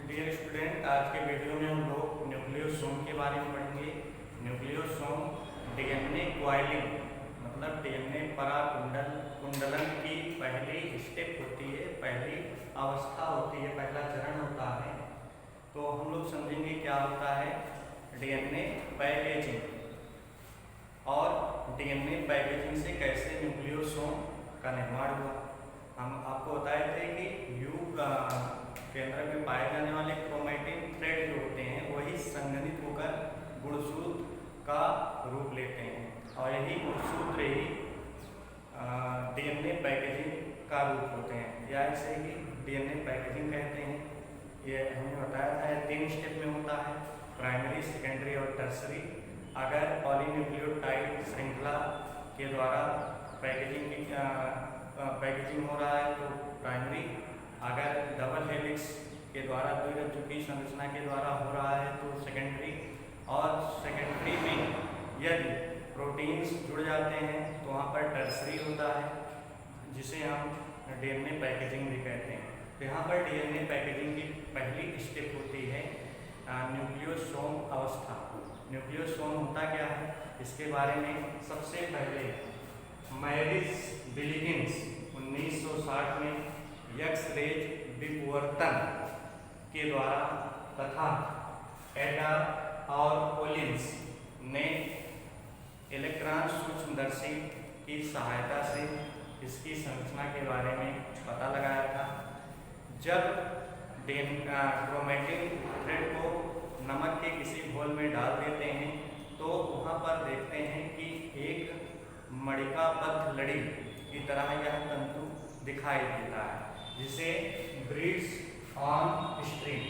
Dear student, आज के video में हम लोग न्यूक्लियोसोम के बारे में पढ़ेंगे। न्यूक्लियोसोम डीएनए कॉइलिंग मतलब डीएनए कुंडलन की पहली स्टेप होती है, पहली अवस्था होती है, पहला चरण होता है। तो हम लोग समझेंगे क्या होता है डीएनए पैकेजिंग और डीएनए पैकेजिंग से कैसे न्यूक्लियोसोम का निर्माण हुआ। हम आपको बताए थे कि यू केंद्र में पाए जाने वाले क्रोमैटिन थ्रेड जो होते हैं वही संघनित होकर गुणसूत्र का रूप लेते हैं और यही गुणसूत्र ही डीएनए पैकेजिंग का रूप होते हैं, या इसे ही डीएनए पैकेजिंग कहते हैं। ये हमने बताया था 3 स्टेप में होता है, प्राइमरी, सेकेंडरी और टर्सरी। अगर पॉलीन्यूक्लियोटाइड श्रृंखला के द्वारा पैकेजिंग हो रहा है तो प्राइमरी, अगर डबल हेलिक्स के द्वारा द्विरज्जु की संरचना के द्वारा हो रहा है तो सेकेंडरी, और सेकेंडरी में यदि प्रोटीन्स जुड़ जाते हैं तो वहाँ पर टर्सरी होता है, जिसे हम डीएनए पैकेजिंग भी कहते हैं। तो यहाँ पर डीएनए पैकेजिंग की पहली स्टेप होती है न्यूक्लियोसोम अवस्था। न्यूक्लियोसोम होता क्या है, इसके बारे में सबसे पहले मैरिज बिलिगिन्स 1960 में एक्स-रेज विवर्तन के द्वारा तथा एडा और कोलिंस ने इलेक्ट्रॉन सूक्ष्मदर्शी की सहायता से इसकी संरचना के बारे में पता लगाया था। जब क्रोमैटिन थ्रेड को नमक के किसी घोल में डाल देते हैं तो वहाँ पर देखते हैं कि एक मणिकाबद्ध लड़ी की तरह यह तंतु दिखाई देता है, जिसे ब्रीड्स ऑन स्ट्रिंग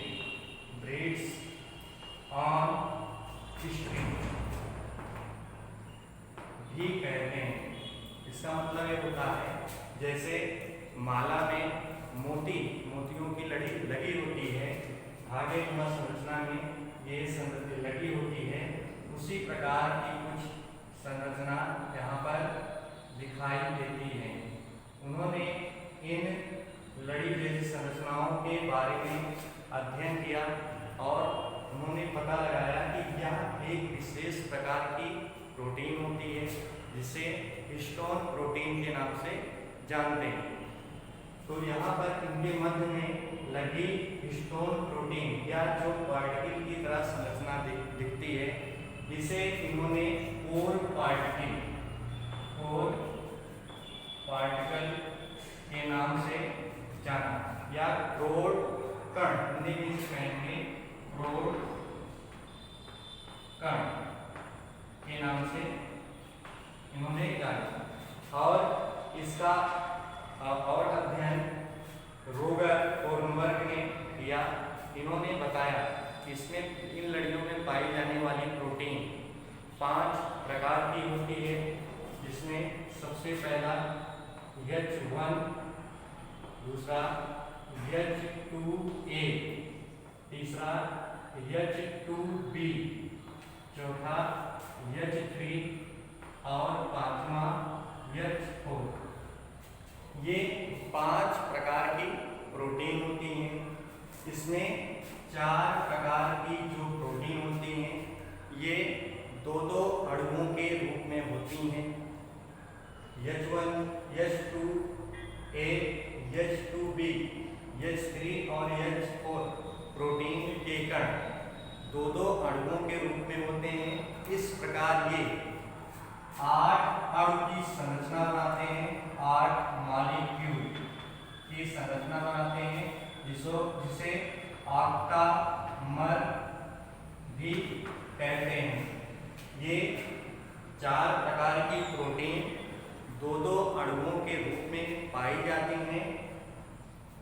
भी कहते हैं। इसका मतलब ये होता है जैसे माला में मोतियों की लड़ी लगी होती है, धागे संरचना में ये संरचना लगी होती है, उसी प्रकार की कुछ संरचना यहाँ पर दिखाई देती है। उन्होंने इन लड़ी जैसी संरचनाओं के बारे में अध्ययन किया और उन्होंने पता लगाया कि यह एक विशेष प्रकार की प्रोटीन होती है, जिसे हिस्टोन प्रोटीन के नाम से जानते हैं। तो यहाँ पर इनके मध्य में लगी हिस्टोन प्रोटीन या जो पार्टिकल की तरह संरचना दिखती है, जिसे इन्होंने कोर पार्टिकल के नाम से जाना, या क्रोड कण हिंदी में कहेंगे, क्रोड कण के नाम से इन्होंने जाना। और इसका और अध्ययन रोगर और वर्ग ने किया। इन्होंने बताया कि इसमें इन लड़ियों में पाई जाने वाली प्रोटीन 5 प्रकार की होती है, जिसमें सबसे पहला H1, दूसरा H2A, तीसरा H2B, चौथा H3 और पांचवा H4। ये 5 प्रकार की प्रोटीन होती हैं। इसमें 4 प्रकार की जो प्रोटीन होती हैं ये 2-2 अणुओं के रूप में होती हैं। H1, H2A, H2B, H3 और H4 प्रोटीन के कण 2-2 अणुओं के रूप में होते हैं। इस प्रकार ये 8 अणु की संरचना बनाते हैं, 8 मॉलिक्यूल की संरचना बनाते हैं, जिसे ऑक्टामर भी कहते हैं। ये 4 प्रकार की प्रोटीन 2-2 अणुओं के रूप में पाई जाती हैं,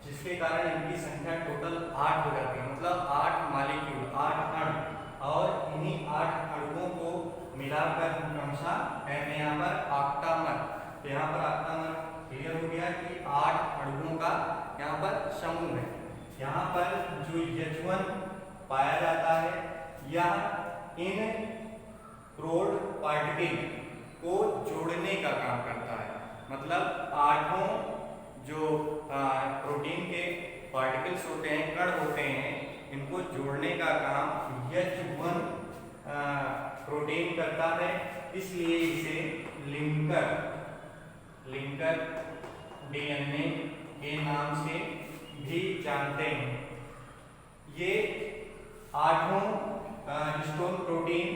जिसके कारण इनकी संख्या टोटल 8 हो जाती है, मतलब 8 मॉलिक्यूल, 8 अणु। और इन्हीं 8 अणुओं को मिलाकर हम कौन सा कहते हैं यहाँ पर ऑक्टामर। तो यहाँ पर ऑक्टामर क्लियर हो गया कि 8 अणुओं का यहाँ पर समूह है। यहाँ पर जो H1 पाया जाता है यह इन क्रोड पार्टिकल को जोड़ने का काम करता है, मतलब 8 जो प्रोटीन के पार्टिकल्स होते हैं, कण होते हैं, जोड़ने का काम H1 प्रोटीन करता है, इसलिए इसे लिंकर डीएनए के नाम से भी जानते हैं। ये आठों histone protein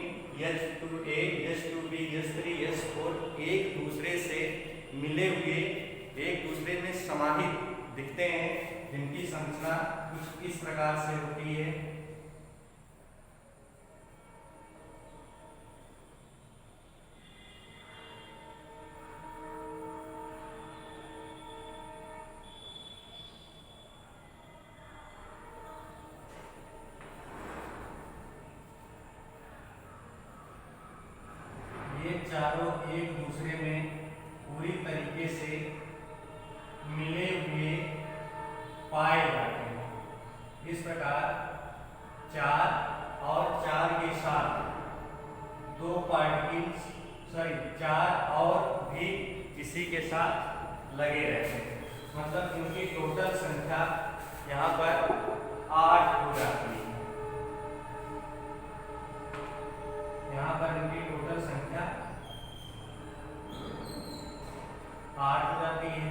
H2A, H2B, H3, H4 एक दूसरे से मिले हुए, एक दूसरे में समाहित दिखते हैं, जिनकी संरचना कुछ इस प्रकार से होती है। ये चारों एक दूसरे में पूरी तरीके से मिले हुए पाए जाते हैं। इस प्रकार 4 और 4 के साथ 2 पार्टिकल्स 4 और भी इसी के साथ लगे रहते हैं, मतलब इनकी टोटल संख्या यहाँ पर 8 हो जाती है। यहाँ पर इनकी टोटल संख्या 8 हो जाती है।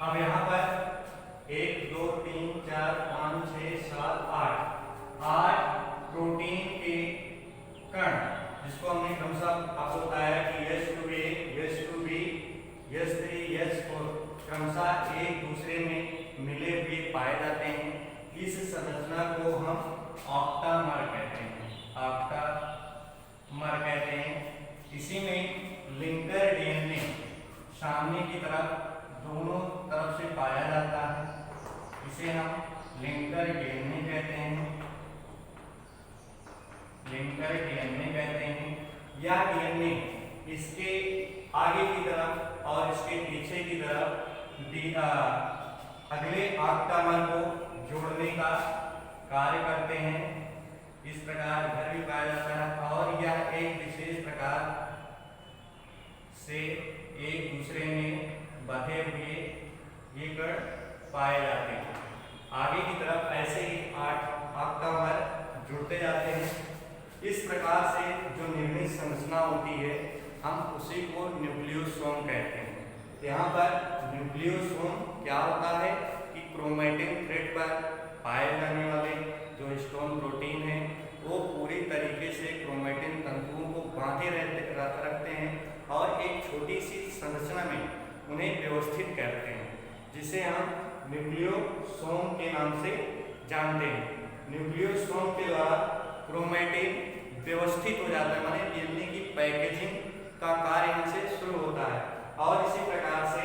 अब यहाँ पर 1 2 3 4 5 6 7 8 प्रोटीन के कण, जिसको हमने क्रमशः आपको बताया कि H2A, H2B, H3, H4 क्रमशः एक दूसरे में मिले हुए पाए जाते हैं। इस संरचना को हम ऑक्टामर कहते हैं। इसी में लिंकर डीएनए सामने की तरफ दोनों तरफ से पाया जाता है, इसे हम लिंकर डीएनए कहते हैं। यह डीएनए इसके आगे की तरफ और इसके पीछे की तरफ अगले ऑक्टामर को जोड़ने का कार्य करते हैं। इस प्रकार इधर भी पाया जाता है और यह एक विशेष प्रकार से एक दूसरे में बंधे हुए ये कण पाए जाते हैं। आगे की तरफ ऐसे ही 8 ऑक्टामर जुड़ते जाते हैं। इस प्रकार से जो निर्मित संरचना होती है, हम उसी को न्यूक्लियोसोम कहते हैं। यहाँ पर न्यूक्लियोसोम क्या होता है कि क्रोमैटिन थ्रेड पर पाए जाने वाले जो हिस्टोन प्रोटीन है, वो पूरी तरीके से क्रोमैटिन तंतुओं को बांधे रखते हैं और एक छोटी सी संरचना में उन्हें व्यवस्थित करते हैं, जिसे हम न्यूक्लियोसोम के नाम से जानते हैं। न्यूक्लियोसोम के द्वारा क्रोमैटिन व्यवस्थित हो जाता है, माने डीएनए की पैकेजिंग का कार्य यहाँ से शुरू होता है और इसी प्रकार से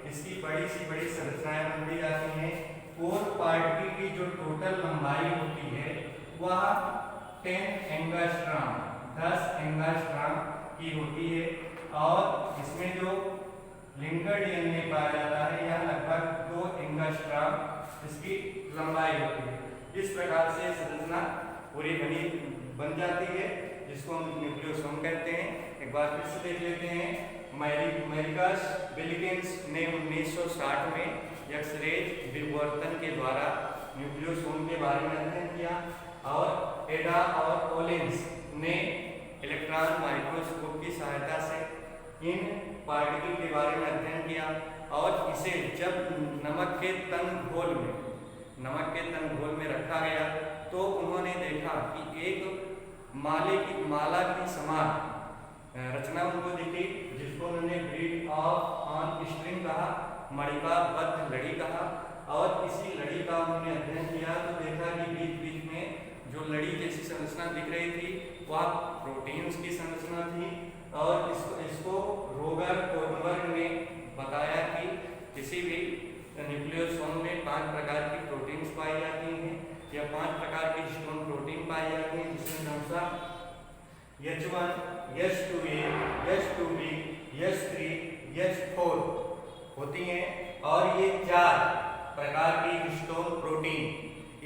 इसकी बड़ी सी बड़ी संरचनाएं बनती जाती हैं। कोर पार्टिकल की जो टोटल लंबाई होती है वह 10 एंगस्ट्रॉम की होती है और इसमें जो लिंकर डीएनए पाया जाता है यह लगभग 2 एंगस्ट्रॉम इसकी लंबाई होती है। इस प्रकार से संरचना पूरी बन जाती है, जिसको हम न्यूक्लियोसोम कहते हैं। एक बार फिर से देख लेते हैं। मैरिकस बिलिकेंस ने 1960 में एक्स-रे विवर्तन के द्वारा न्यूक्लियोसोम के बारे में अध्ययन किया और एडा और ओलेंस ने इलेक्ट्रॉन माइक्रोस्कोप की सहायता से इन पार्टिकल के बारे में अध्ययन किया और इसे जब नमक के तन घोल में रखा गया तो उन्होंने देखा कि एक माला की समान रचना उनको दिखी, जिसको उन्होंने ब्रीड ऑन स्ट्रिंग कहा, मणिकाबद्ध लड़ी कहा। और इसी लड़ी का उन्होंने अध्ययन किया तो देखा कि बीच बीच में जो लड़ी जैसी संरचना दिख रही थी वह प्रोटीन्स की संरचना थी। और इसको रोगर कोर्नबर्ग ने बताया कि किसी भी न्यूक्लियोसोम में 5 प्रकार की प्रोटीन्स पाई जाती हैं। यह 5 प्रकार की histone protein H1, H2A, H2B, H3, H4 होती हैं। और ये 4 प्रकार की हिस्टोन प्रोटीन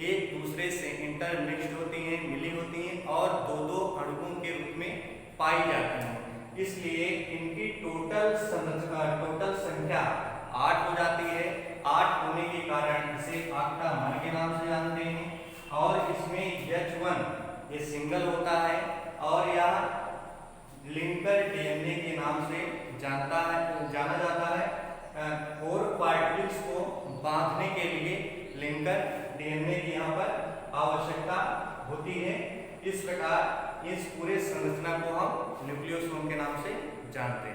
एक दूसरे से इंटरमिक्स्ड होती हैं, मिली होती हैं और दो अणुओं के रूप में पाई जाती हैं। इसलिए इनकी टोटल संख्या 8 हो जाती है। 8 होने के कारण इसे ऑक्टामर के नाम से जानते हैं। और इसमें H1 ये सिंगल होता है और यह लिंकर डीएनए के नाम से जाना जाता है। 4 पार्टिकल्स को बांधने के लिए लिंकर डीएनए की यहाँ पर आवश्यकता होती है। इस प्रकार इस पूरे संरचना को हम न्यूक्लियोसोम के नाम से जानते हैं।